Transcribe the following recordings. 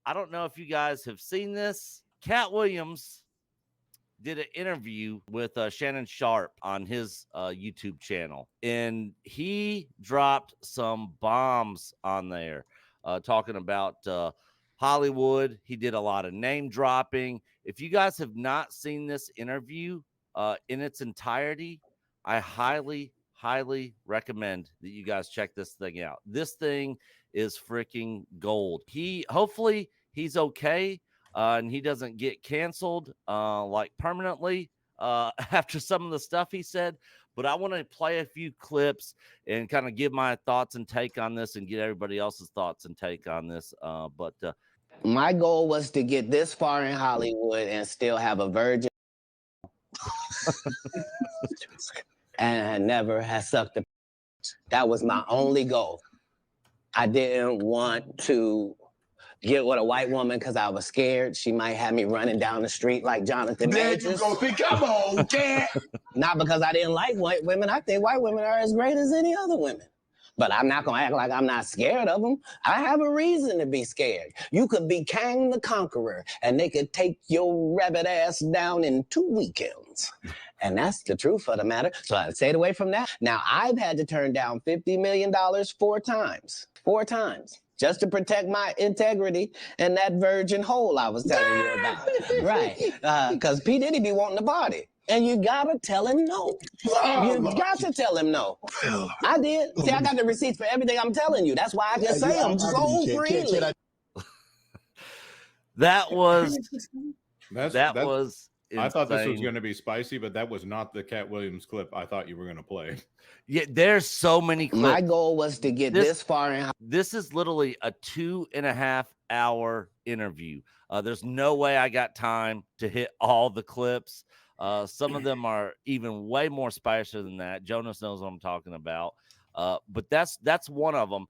I don't know if you guys have seen this. Katt Williams did an interview with Shannon Sharpe on his YouTube channel, and he dropped some bombs on there, talking about Hollywood. He did a lot of name dropping. If you guys have not seen this interview in its entirety, I highly recommend that you guys check this thing out. This thing is freaking gold. Hopefully he's okay. And he doesn't get canceled like permanently after some of the stuff he said. But I want to play a few clips and kind of give my thoughts and take on this and get everybody else's thoughts and take on this. My goal was to get this far in Hollywood and still have a virgin. And I never had sucked a. That was my only goal. I didn't want to get with a white woman because I was scared she might have me running down the street like Jonathan Majors. There you go. Come on, Cat. Not because I didn't like white women. I think white women are as great as any other women. But I'm not going to act like I'm not scared of them. I have a reason to be scared. You could be Kang the Conqueror, and they could take your rabbit ass down in 2 weekends. And that's the truth of the matter. So I stayed away from that. Now, I've had to turn down $50 million 4 times. 4 times. Just to protect my integrity and that virgin hole I was telling you about. Right. Because P. Diddy be wanting to party. And you gotta tell him no. You got to tell him no. I did. See, I got the receipts for everything I'm telling you. That's why I can say them so freely. That was I thought this was going to be spicy, but that was not the Katt Williams clip I thought you were going to play. Yeah, there's so many clips. My goal was to get this far in. This is literally a 2.5 hour interview. There's no way I got time to hit all the clips. Some of them are even way more spicy than that. Jonas knows what I'm talking about. But that's one of them.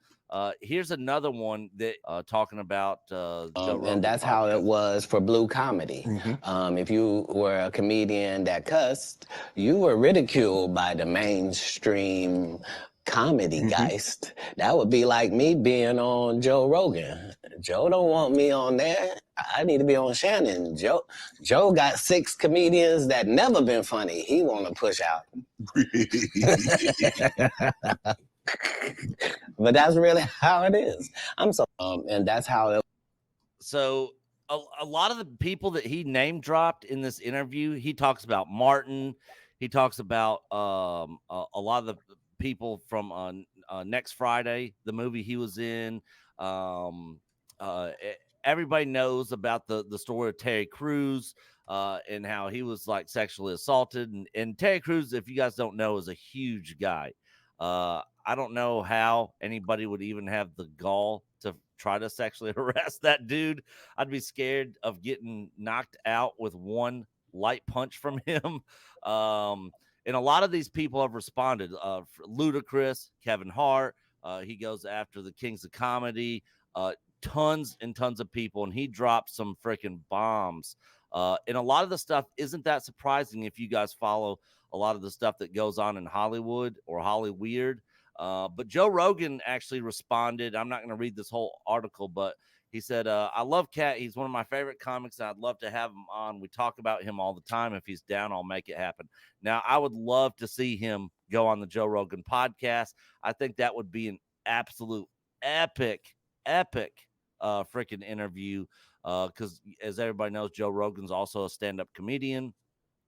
Here's another one that talking about and that's how it was for Blue Comedy. Mm-hmm. If you were a comedian that cussed, you were ridiculed by the mainstream comedy geist. That would be like me being on Joe Rogan. Joe don't want me on there. I need to be on Shannon. Joe got 6 comedians that never been funny. He want to push out. But that's really how it is. I'm so and that's how it. So a lot of the people that he name dropped in this interview, he talks about Martin. He talks about a lot of the people from Next Friday, the movie he was in. Everybody knows about the story of Terry Crews and how he was like sexually assaulted. And Terry Crews, if you guys don't know, is a huge guy. I don't know how anybody would even have the gall to try to sexually harass that dude. I'd be scared of getting knocked out with one light punch from him. And a lot of these people have responded. Ludacris, Kevin Hart, he goes after the Kings of Comedy, tons and tons of people, and he dropped some freaking bombs. And a lot of the stuff isn't that surprising if you guys follow a lot of the stuff that goes on in Hollywood or Hollyweird. But Joe Rogan actually responded. I'm not going to read this whole article, but he said, I love Katt. He's one of my favorite comics, and I'd love to have him on. We talk about him all the time. If he's down, I'll make it happen. Now, I would love to see him go on the Joe Rogan podcast. I think that would be an absolute epic freaking interview because, as everybody knows, Joe Rogan's also a stand-up comedian.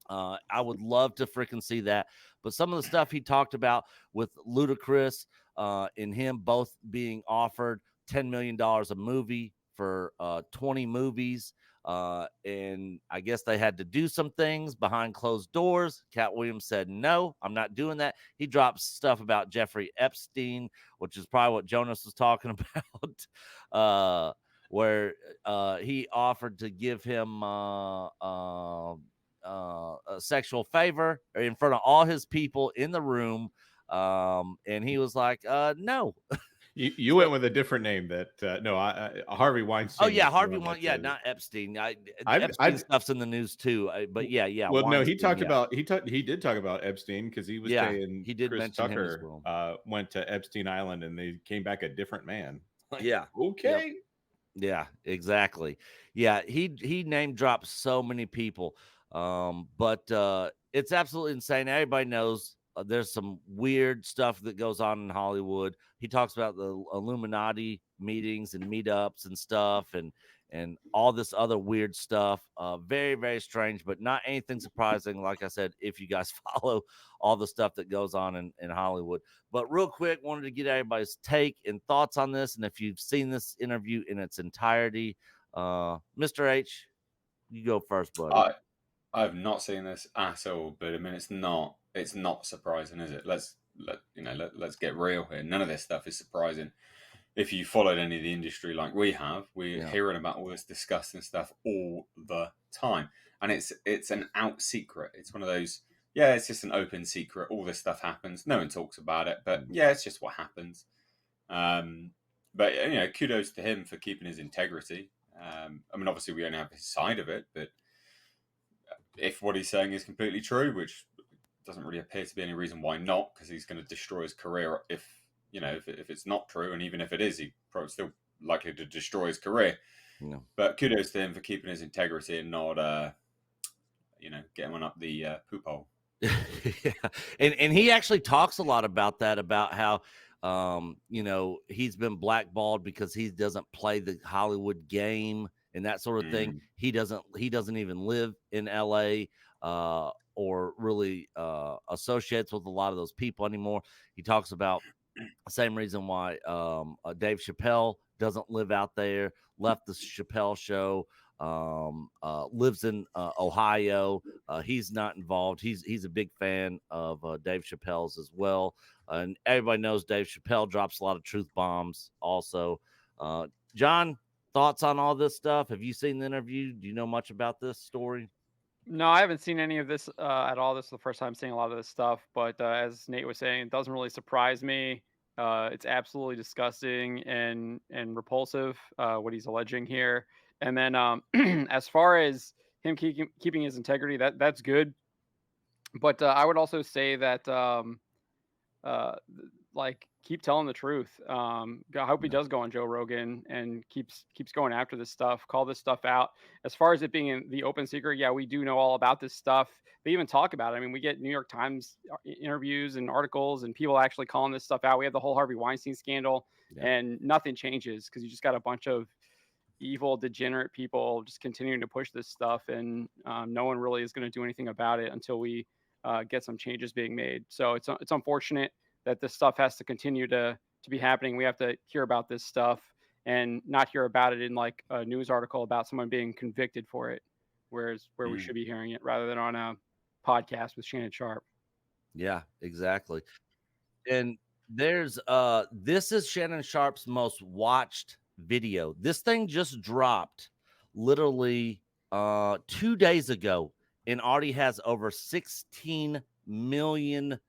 I would love to freaking see that. But some of the stuff he talked about with Ludacris and him both being offered $10 million a movie for 20 movies. And I guess they had to do some things behind closed doors. Katt Williams said, no, I'm not doing that. He dropped stuff about Jeffrey Epstein, which is probably what Jonas was talking about, where he offered to give him a sexual favor in front of all his people in the room. And he was like, no. You went with a different name that Harvey Weinstein. Oh yeah, Harvey Weinstein. Yeah, not Epstein. Epstein stuff's in the news too. But yeah. Well, Weinstein, no, he talked about he did talk about Epstein because he was saying he did Chris Tucker went to Epstein Island and they came back a different man. Yeah. Okay. Yeah, exactly. Yeah, he name drops so many people. But it's absolutely insane. Everybody knows there's some weird stuff that goes on in Hollywood. He talks about the Illuminati meetings and meetups and stuff and all this other weird stuff. Very, very strange, but not anything surprising. Like I said, if you guys follow all the stuff that goes on in Hollywood. But real quick, wanted to get everybody's take and thoughts on this. And if you've seen this interview in its entirety, Mr. H, you go first, buddy. I've not seen this at all, but I mean it's not surprising, is it? Let's get real here. None of this stuff is surprising. If you followed any of the industry like we have, we're hearing about all this disgusting stuff all the time. And it's an out secret. It's one of those, yeah, it's just an open secret. All this stuff happens. No one talks about it, but yeah, it's just what happens. But kudos to him for keeping his integrity. I mean, obviously we only have his side of it, but if what he's saying is completely true, which doesn't really appear to be any reason why not, because he's going to destroy his career if it's not true, and even if it is, he's probably still likely to destroy his career. No. But kudos to him for keeping his integrity and not, getting one up the poop hole. Yeah. And he actually talks a lot about that, about how he's been blackballed because he doesn't play the Hollywood game and that sort of thing. He doesn't even live in LA or really associates with a lot of those people anymore. He talks about the same reason why Dave Chappelle doesn't live out there, left the Chappelle show, lives in Ohio. He's not involved. He's a big fan of Dave Chappelle's as well. And everybody knows Dave Chappelle drops a lot of truth bombs also. John, thoughts on all this stuff? Have you seen the interview? Do you know much about this story? No, I haven't seen any of this at all. This is the first time seeing a lot of this stuff. But as Nate was saying, it doesn't really surprise me. It's absolutely disgusting and repulsive what he's alleging here. And then as far as him keeping his integrity, that's good. But I would also say that keep telling the truth. I hope he does go on Joe Rogan and keeps going after this stuff, call this stuff out. As far as it being in the open secret, yeah, we do know all about this stuff. They even talk about it. I mean, we get New York Times interviews and articles and people actually calling this stuff out. We have the whole Harvey Weinstein scandal and nothing changes because you just got a bunch of evil, degenerate people just continuing to push this stuff. And no one really is going to do anything about it until we get some changes being made. So it's unfortunate that this stuff has to continue to be happening. We have to hear about this stuff and not hear about it in like a news article about someone being convicted for it, where we should be hearing it rather than on a podcast with Shannon Sharpe. Yeah, exactly. And there's this is Shannon Sharpe's most watched video. This thing just dropped literally 2 days ago and already has over 16 million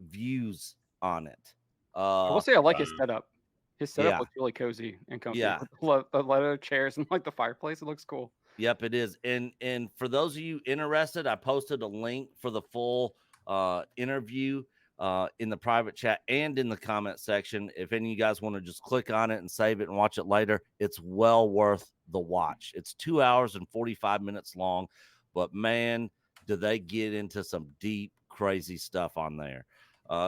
views on it. I will say I like his setup. His setup looks really cozy and comfy. Yeah, the leather chairs and like the fireplace. It looks cool. Yep, it is. And for those of you interested, I posted a link for the full interview in the private chat and in the comment section. If any of you guys want to just click on it and save it and watch it later, it's well worth the watch. It's 2 hours and 45 minutes long, but man, do they get into some deep, crazy stuff on there.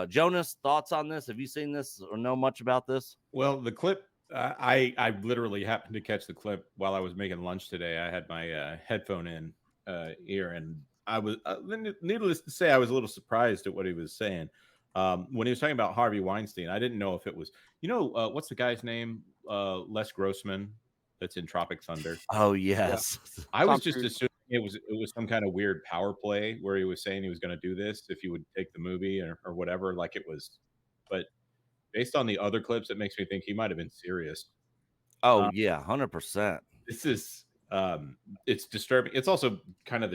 Jonas, thoughts on this? Have you seen this or know much about this? Well, the clip, I literally happened to catch the clip while I was making lunch today. I had my headphone in ear, and I was, needless to say, I was a little surprised at what he was saying. When he was talking about Harvey Weinstein, I didn't know if it was, what's the guy's name? Les Grossman, that's in Tropic Thunder. Oh, yes. Yeah. I was just assuming it was some kind of weird power play where he was saying he was going to do this if he would take the movie or whatever, like it was. But based on the other clips, it makes me think he might have been serious. Oh, yeah, 100%. This is it's disturbing. It's also kind of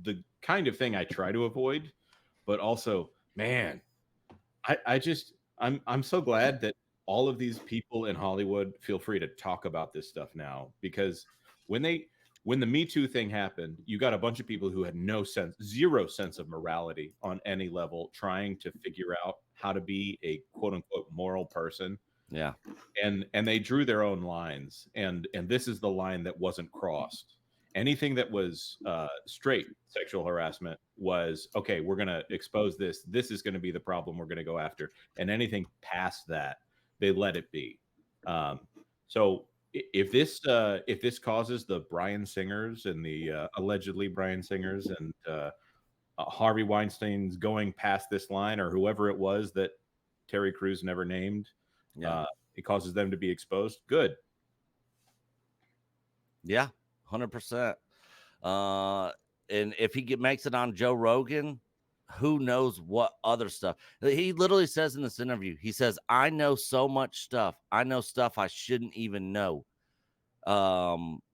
the kind of thing I try to avoid, but also, man, I'm so glad that all of these people in Hollywood feel free to talk about this stuff now, because when the Me Too thing happened, you got a bunch of people who had zero sense of morality on any level, trying to figure out how to be a quote unquote moral person. Yeah. And they drew their own lines, and this is the line that wasn't crossed. Anything that was straight sexual harassment was okay. We're going to expose this. This is going to be the problem we're going to go after. And anything past that, they let it be. So if this causes the Bryan Singers and the allegedly Bryan Singers and Harvey Weinstein's going past this line, or whoever it was that Terry Crews never named, it causes them to be exposed. Good. Yeah, 100%. And if he makes it on Joe Rogan, who knows what other stuff. He literally says in this interview, he says, I know so much stuff. I know stuff I shouldn't even know. And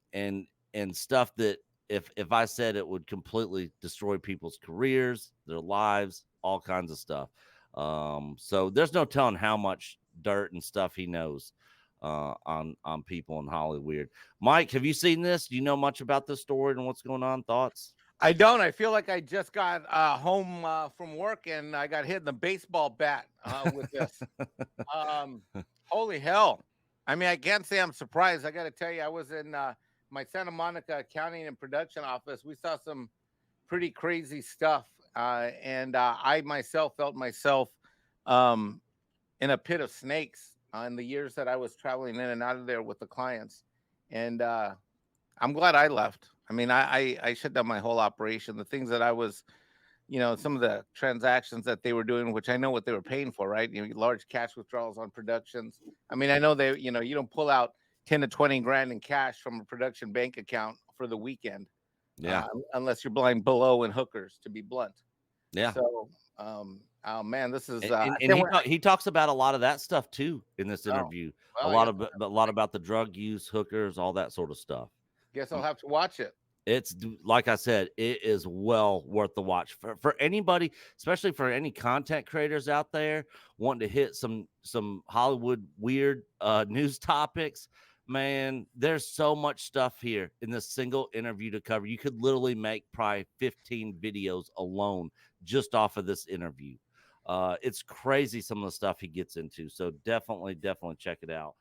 stuff that if I said it would completely destroy people's careers, their lives, all kinds of stuff. So there's no telling how much dirt and stuff he knows on people in Hollywood. Mike, have you seen this? Do you know much about this story and what's going on? Thoughts? I don't. I feel like I just got home from work and I got hit in the baseball bat with this. Holy hell. I mean, I can't say I'm surprised. I got to tell you, I was in my Santa Monica accounting and production office. We saw some pretty crazy stuff. And I myself felt myself in a pit of snakes in the years that I was traveling in and out of there with the clients. And I'm glad I left. I mean, I shut down my whole operation. The things that I was, some of the transactions that they were doing, which I know what they were paying for, right? Large cash withdrawals on productions. I mean, I know they, you don't pull out 10 to 20 grand in cash from a production bank account for the weekend. Yeah. Unless you're blind below and hookers, to be blunt. Yeah. So, oh man, this is. He talks about a lot of that stuff too in this interview. Well, a lot about the drug use, hookers, all that sort of stuff. Guess I'll have to watch it. It's like I said, it is well worth the watch for anybody, especially for any content creators out there wanting to hit some Hollywood weird news topics. Man, there's so much stuff here in this single interview to cover. You could literally make probably 15 videos alone just off of this interview. It's crazy some of the stuff he gets into. So definitely check it out.